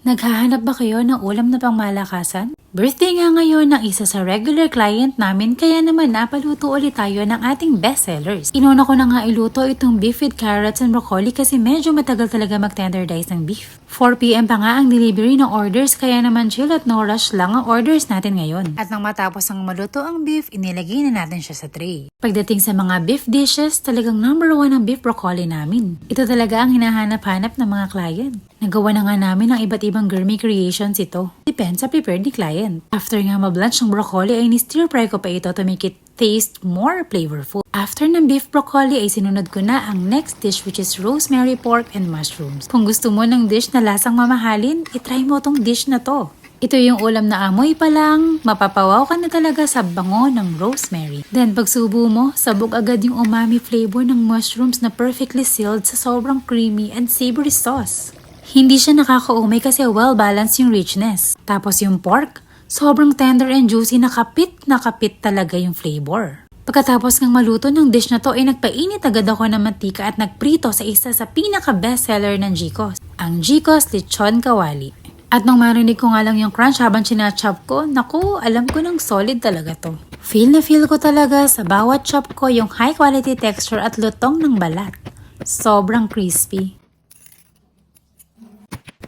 Naghahanap ba kayo ng ulam na pangmalakasan? Birthday nga ngayon ng isa sa regular client namin kaya naman napaluto ulit tayo ng ating bestsellers. Inuna ko na nga iluto itong beef with carrots and broccoli kasi medyo matagal talaga mag-tenderdize ng beef. 4 PM pa nga ang delivery ng orders kaya naman chill at no rush lang ang orders natin ngayon. At nang matapos ang maluto ang beef, inilagay na natin siya sa tray. Pagdating sa mga beef dishes, talagang number 1 ang beef broccoli namin. Ito talaga ang hinahanap-hanap ng mga client. Nagawa na nga namin ang iba't ibang gourmet creations ito. Depends sa prepared ni client. After nga ma-blanch ng broccoli ay ni-stir fry ko pa ito to make it taste more flavorful. After ng beef broccoli ay sinunod ko na ang next dish which is rosemary pork and mushrooms. Kung gusto mo ng dish na lasang mamahalin, itry mo tong dish na to. Ito yung ulam na amoy pa lang, mapapawaw ka na talaga sa bango ng rosemary. Then pagsubo mo, sabog agad yung umami flavor ng mushrooms na perfectly sealed sa sobrang creamy and savory sauce. Hindi siya nakakaumay kasi well-balanced yung richness. Tapos yung pork, sobrang tender and juicy na kapit talaga yung flavor. Pagkatapos ng maluto ng dish na to ay nagpainit agad ako ng mantika at nagprito sa isa sa pinaka-bestseller ng Gicos, ang Gicos Lechon Kawali. At nung marinig ko nga lang yung crunch habang chinachop ko, naku, alam ko ng solid talaga to. Feel na feel ko talaga sa bawat chop ko yung high quality texture at lutong ng balat. Sobrang crispy.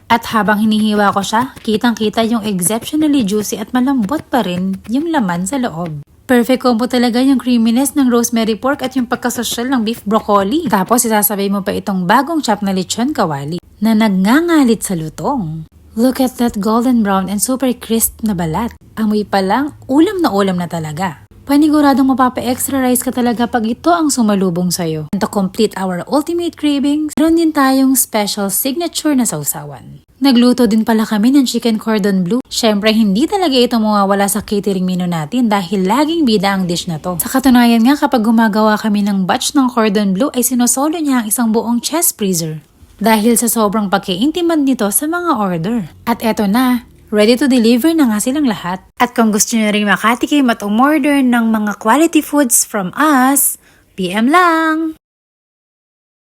At habang hinihiwa ko siya, kitang-kita yung exceptionally juicy at malambot pa rin yung laman sa loob. Perfect combo talaga yung creaminess ng rosemary pork at yung pagkasosyal ng beef broccoli. Tapos isasabay mo pa itong bagong chop na lechon kawali na nagngangalit sa lutong. Look at that golden brown and super crisp na balat. Amoy pa lang, ulam na talaga. Paniguradong mapapa-extra rice ka talaga pag ito ang sumalubong sa'yo. And to complete our ultimate cravings, meron din tayong special signature na sausawan. Nagluto din pala kami ng chicken cordon bleu. Syempre, hindi talaga ito mawawala sa catering menu natin dahil laging bida ang dish na to. Sa katunayan nga, kapag gumagawa kami ng batch ng cordon bleu ay sinosolo niya ang isang buong chest freezer. Dahil sa sobrang pagka-intimate nito sa mga order. At eto na, ready to deliver na nga silang lahat. At kung gusto nyo rin makatikim at umorder ng mga quality foods from us, PM lang!